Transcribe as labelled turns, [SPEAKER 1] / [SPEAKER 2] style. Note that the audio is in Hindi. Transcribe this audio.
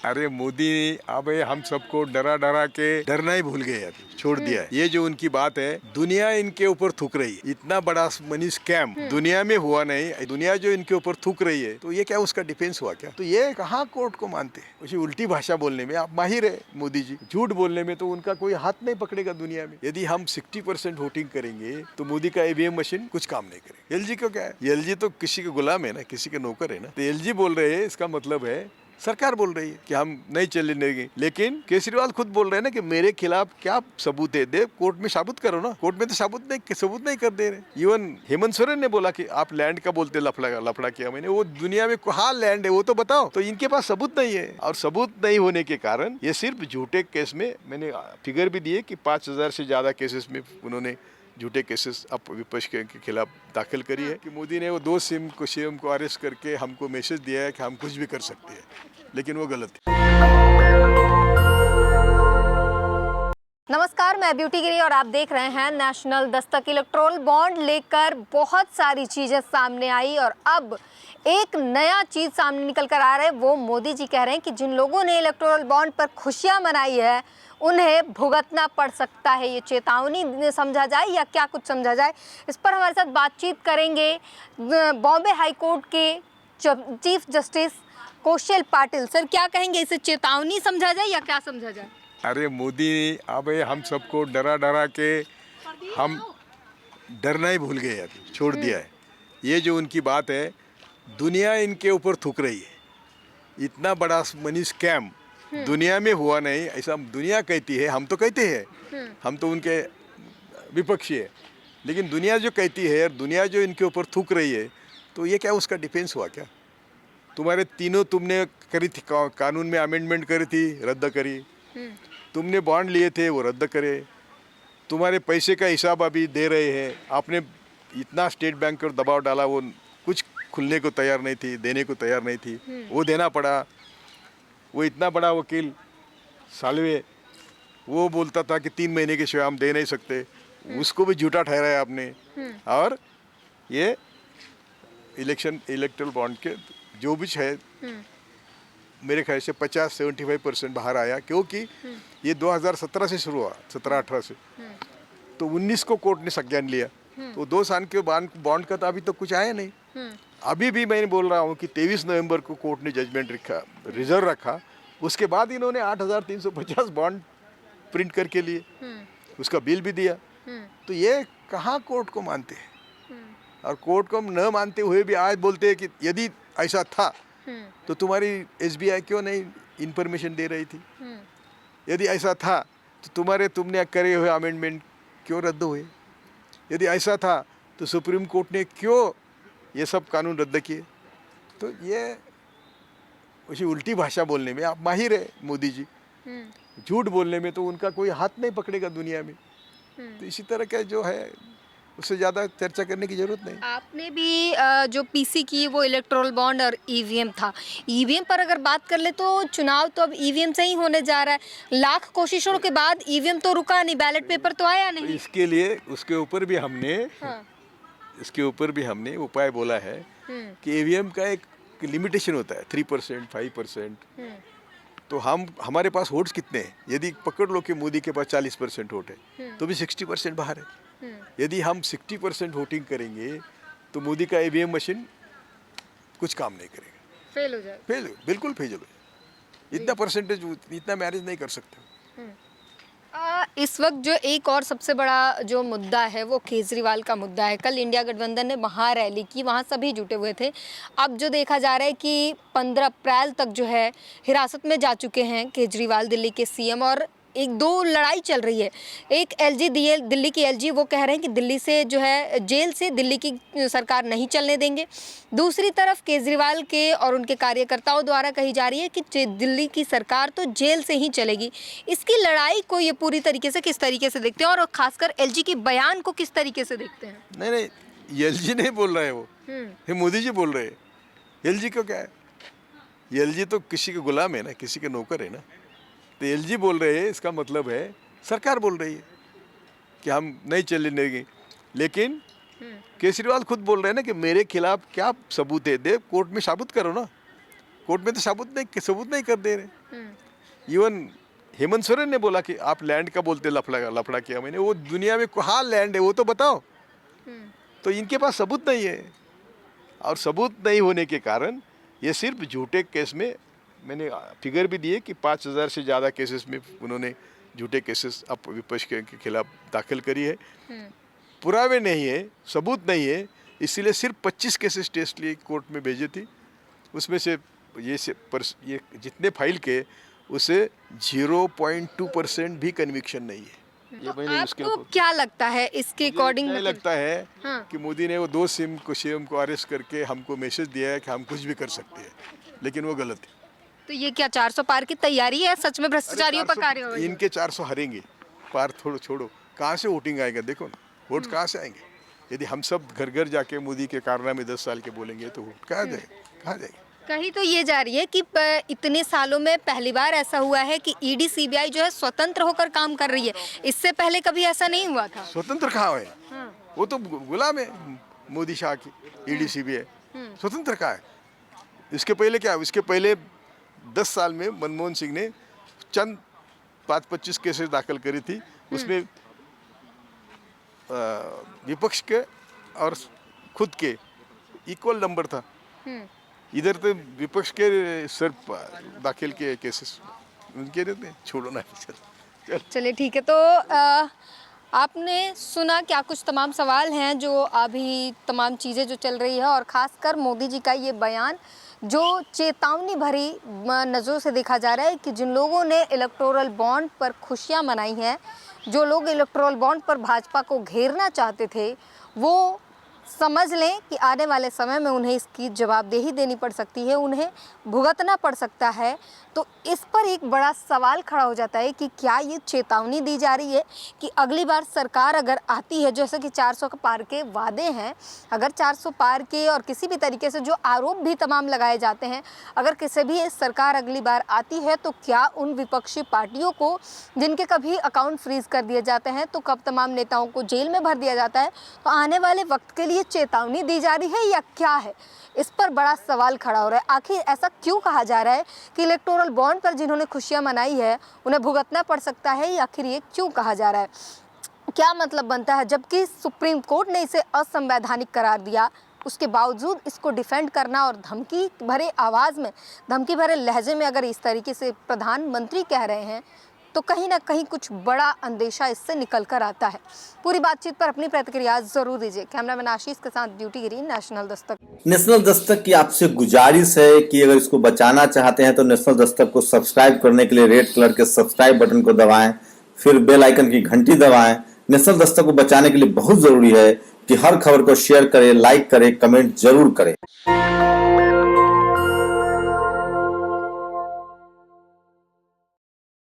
[SPEAKER 1] अरे मोदी अब हम सबको डरा डरा के डरना ही भूल गए, अभी छोड़ दिया है। ये जो उनकी बात है, दुनिया इनके ऊपर थूक रही है। इतना बड़ा मनी स्कैम दुनिया में हुआ नहीं, दुनिया जो इनके ऊपर थूक रही है, तो ये क्या उसका डिफेंस हुआ क्या? तो ये कहाँ कोर्ट को मानते हैं? उसी उल्टी भाषा बोलने में आप माहिर है मोदी जी, झूठ बोलने में तो उनका कोई हाथ नहीं पकड़ेगा दुनिया में। यदि हम 60% वोटिंग करेंगे तो मोदी का ईवीएम मशीन कुछ काम नहीं करेगा। एलजी को क्या है? एलजी तो किसी के गुलाम है ना, किसी के नौकर है ना। तो एलजी बोल रहे हैं, इसका मतलब है सरकार बोल रही है कि हम नहीं चलने देंगे, लेकिन केजरीवाल खुद बोल रहे हैं ना कि मेरे खिलाफ क्या सबूत है, दे कोर्ट में साबित करो ना। कोर्ट में तो सबूत नहीं कर दे रहे। इवन हेमंत सोरेन ने बोला कि आप लैंड का बोलते लफड़ा किया मैंने, वो दुनिया में कहाँ लैंड है वो तो बताओ। तो इनके पास सबूत नहीं है, और सबूत नहीं होने के कारण ये सिर्फ झूठे केस में, मैंने फिगर भी दिए कि 5000 से ज्यादा केसेस में उन्होंने झूठे केसेस अब विपक्ष के खिलाफ दाखिल करी है। कि मोदी ने वो 2 सीएम को अरेस्ट करके हमको मैसेज दिया है कि हम कुछ भी कर सकते हैं, लेकिन वो गलत है।
[SPEAKER 2] नमस्कार, मैं ब्यूटी गिरी और आप देख रहे हैं नेशनल दस्तक। इलेक्टोरल बॉन्ड लेकर बहुत सारी चीज़ें सामने आई और अब एक नया चीज़ सामने निकल कर आ रहा है। वो मोदी जी कह रहे हैं कि जिन लोगों ने इलेक्टोरल बॉन्ड पर खुशियां मनाई है उन्हें भुगतना पड़ सकता है। ये चेतावनी समझा जाए या क्या कुछ समझा जाए, इस पर हमारे साथ बातचीत करेंगे बॉम्बे हाई कोर्ट के चीफ जस्टिस कौशल पाटिल। सर, क्या कहेंगे, इसे चेतावनी समझा जाए या क्या समझा जाए?
[SPEAKER 1] अरे मोदी अब हम सबको डरा डरा के हम डरना ही भूल गए, अभी छोड़ दिया है। ये जो उनकी बात है, दुनिया इनके ऊपर थूक रही है। इतना बड़ा मनी स्कैम दुनिया में हुआ नहीं, ऐसा दुनिया कहती है। हम तो कहते हैं, हम तो उनके विपक्षी है, लेकिन दुनिया जो कहती है, दुनिया जो इनके ऊपर थूक रही है, तो ये क्या उसका डिफेंस हुआ क्या? तुम्हारे तीनों तुमने करी थी, कानून में अमेंडमेंट करी थी, रद्द करी। तुमने बॉन्ड लिए थे, वो रद्द करे। तुम्हारे पैसे का हिसाब अभी दे रहे हैं। आपने इतना स्टेट बैंक पर दबाव डाला, वो कुछ खुलने को तैयार नहीं थी, देने को तैयार नहीं थी, वो देना पड़ा। वो इतना बड़ा वकील सालवे, वो बोलता था कि 3 महीने के सिवा हम दे नहीं सकते, उसको भी झूठा ठहराया आपने। और ये इलेक्टोरल बॉन्ड के जो भी है, मेरे ख्याल से 50-75% बाहर आया, क्योंकि ये 2017 से शुरू हुआ, 17-18 से। तो 19 को कोर्ट ने संज्ञान लिया, तो 2 साल के बॉन्ड का तो अभी तो कुछ आया नहीं। अभी भी मैं बोल रहा हूँ कि 23 नवंबर को कोर्ट ने जजमेंट रिजर्व रखा। उसके बाद इन्होंने 8,350 बॉन्ड प्रिंट करके लिए, उसका बिल भी दिया। तो ये कहाँ कोर्ट को मानते हैं? और कोर्ट को न मानते हुए भी आज बोलते हैं कि यदि ऐसा था तो तुम्हारी एसबीआई क्यों नहीं इंफॉर्मेशन दे रही थी? यदि ऐसा था तो तुमने करे हुए अमेंडमेंट क्यों रद्द हुए? यदि ऐसा था तो सुप्रीम कोर्ट ने क्यों ये सब कानून रद्द किए? तो ये उसी उल्टी भाषा बोलने में आप माहिर है मोदी जी, झूठ बोलने में तो उनका कोई हाथ नहीं पकड़ेगा दुनिया में। तो इसी तरह का जो है, उससे ज़्यादा चर्चा करने की जरूरत नहीं।
[SPEAKER 2] आपने भी जो पीसी की वो इलेक्टोरल बॉन्ड और ईवीएम था। ईवीएम पर अगर बात कर ले तो चुनाव तो अब ईवीएम से ही होने जा रहा है। लाख कोशिशों के बाद ईवीएम तो रुका नहीं, बैलेट पेपर तो आया नहीं।
[SPEAKER 1] तो इसके लिए उसके ऊपर भी हमने
[SPEAKER 2] हाँ।
[SPEAKER 1] इसके ऊपर भी हमने उपाय बोला है कि ईवीएम का एक लिमिटेशन होता है, 3%, 5%। तो हमारे पास वोट्स कितने हैं? यदि पकड़ लो कि मोदी के पास 40% वोट है, तो भी 60% बाहर है। यदि हम 60% वोटिंग करेंगे तो मोदी का ईवीएम मशीन कुछ काम नहीं करेगा,
[SPEAKER 2] फेल हो जाए।
[SPEAKER 1] बिल्कुल फेल हो जाए। इतना परसेंटेज, इतना मैनेज नहीं कर सकते।
[SPEAKER 2] इस वक्त जो एक और सबसे बड़ा जो मुद्दा है वो केजरीवाल का मुद्दा है। कल इंडिया गठबंधन ने महारैली की, वहाँ सभी जुटे हुए थे। अब जो देखा जा रहा है कि 15 अप्रैल तक जो है हिरासत में जा चुके हैं केजरीवाल, दिल्ली के सीएम, और एक दो लड़ाई चल रही है। एक दिल्ली की एलजी वो कह रहे हैं कि दिल्ली से जो है, जेल से दिल्ली की सरकार नहीं चलने देंगे। दूसरी तरफ केजरीवाल के और उनके कार्यकर्ताओं द्वारा कही जा रही है कि दिल्ली की सरकार तो जेल से ही चलेगी। इसकी लड़ाई को ये पूरी तरीके से किस तरीके से देखते हैं, और खासकर एलजी की बयान को किस तरीके से देखते हैं?
[SPEAKER 1] नहीं, एलजी नहीं बोल रहे हैं, वो मोदी जी बोल रहे हैं। एलजी को क्या है? एलजी तो किसी के गुलाम है ना, किसी के नौकर है ना। तो एलजी बोल रहे हैं, इसका मतलब है सरकार बोल रही है कि हम नहीं चलने देंगे, लेकिन केजरीवाल खुद बोल रहे हैं ना कि मेरे खिलाफ क्या सबूत है, दे कोर्ट में साबित करो ना। कोर्ट में तो सबूत नहीं कर दे रहे। इवन हेमंत सोरेन ने बोला कि आप लैंड का बोलते लफड़ा किया मैंने, वो दुनिया में कहाँ लैंड है वो तो बताओ। तो इनके पास सबूत नहीं है, और सबूत नहीं होने के कारण ये सिर्फ झूठे केस में, मैंने फिगर भी दिए कि 5000 से ज़्यादा केसेस में उन्होंने झूठे केसेस अब विपक्ष के खिलाफ दाखिल करी है। पुरावे नहीं है, सबूत नहीं है, इसीलिए सिर्फ 25 केसेस टेस्ट लिए कोर्ट में भेजे थी। उसमें से ये जितने फाइल के उसे 0.2% भी कन्विक्शन नहीं है। ये मैंने
[SPEAKER 2] आपको क्या लगता है इसके अकॉर्डिंग?
[SPEAKER 1] मुझे लगता है
[SPEAKER 2] हाँ।
[SPEAKER 1] कि मोदी ने वो 2 सीएम को अरेस्ट करके हमको मैसेज दिया है कि हम कुछ भी कर सकते हैं, लेकिन वो गलत है।
[SPEAKER 2] तो ये क्या 400 पार की तैयारी है? सच में भ्रष्टाचारियों पर कार्रवाई?
[SPEAKER 1] इनके 400 हारेंगे, पार छोड़ो, कहाँ से वोटिंग आएगा? देखो ना, वोट कहाँ से आएंगे? यदि हम सब घर घर जाके मोदी के कारनामे 10 साल के बोलेंगे तो वोट कहाँ जाएगा?
[SPEAKER 2] कहीं तो ये जा रही है कि इतने सालों में पहली बार ऐसा हुआ है कि ईडी सीबीआई जो है स्वतंत्र होकर काम कर रही है। इससे पहले कभी ऐसा नहीं हुआ था।
[SPEAKER 1] स्वतंत्र कहाँ है? वो तो गुलाम है मोदी शाह की, ईडी सीबीआई। स्वतंत्र कहाँ है? इसके पहले क्या? इसके पहले 10 साल में मनमोहन सिंह ने चंद 25 केसेस दाखिल करी थी, उसमें विपक्ष के और खुद के इक्वल नंबर था। इधर तो विपक्ष के सिर्फ दाखिल के केसेस उनके रहते हैं, छोड़ो ना।
[SPEAKER 2] चलिए ठीक है। तो आपने सुना क्या कुछ तमाम सवाल हैं जो अभी तमाम चीज़ें जो चल रही है, और ख़ासकर मोदी जी का ये बयान जो चेतावनी भरी नज़रों से देखा जा रहा है कि जिन लोगों ने इलेक्टोरल बॉन्ड पर खुशियां मनाई हैं, जो लोग इलेक्टोरल बॉन्ड पर भाजपा को घेरना चाहते थे, वो समझ लें कि आने वाले समय में उन्हें इसकी जवाबदेही देनी पड़ सकती है, उन्हें भुगतना पड़ सकता है। तो इस पर एक बड़ा सवाल खड़ा हो जाता है कि क्या ये चेतावनी दी जा रही है कि अगली बार सरकार अगर आती है, जैसे कि 400 पार के वादे हैं, अगर 400 पार के और किसी भी तरीके से जो आरोप भी तमाम लगाए जाते हैं, अगर किसी भी सरकार अगली बार आती है तो क्या उन विपक्षी पार्टियों को जिनके कभी अकाउंट फ्रीज कर दिए जाते हैं, तो कब तमाम नेताओं को जेल में भर दिया जाता है, तो आने वाले वक्त के लिए चेतावनी दी जा रही है या क्या है? इस पर बड़ा सवाल खड़ा हो रहा है। आखिर ऐसा क्यों कहा जा रहा है कि इलेक्टोरल बॉन्ड पर जिन्होंने खुशियां मनाई है उन्हें भुगतना पड़ सकता है? या आखिर ये क्यों कहा जा रहा है? क्या मतलब बनता है? जबकि सुप्रीम कोर्ट ने इसे असंवैधानिक करार दिया, उसके बावजूद इसको डिफेंड करना और धमकी भरे आवाज़ में, धमकी भरे लहजे में अगर इस तरीके से प्रधानमंत्री कह रहे हैं, तो कहीं ना कहीं कुछ बड़ा अंदेशा इससे निकल कर आता है। पूरी बातचीत पर अपनी प्रतिक्रिया जरूर दीजिए। कैमरामैन आशीष के साथ ड्यूटी गिरी, नेशनल दस्तक।
[SPEAKER 3] नेशनल दस्तक की आपसे गुजारिश है कि अगर इसको बचाना चाहते हैं तो नेशनल दस्तक को सब्सक्राइब करने के लिए रेड कलर के सब्सक्राइब बटन को दबाएं, फिर बेल आइकन की घंटी दबाएं। नेशनल दस्तक को बचाने के लिए बहुत जरूरी है कि हर खबर को शेयर करें, लाइक करें, कमेंट जरूर करें।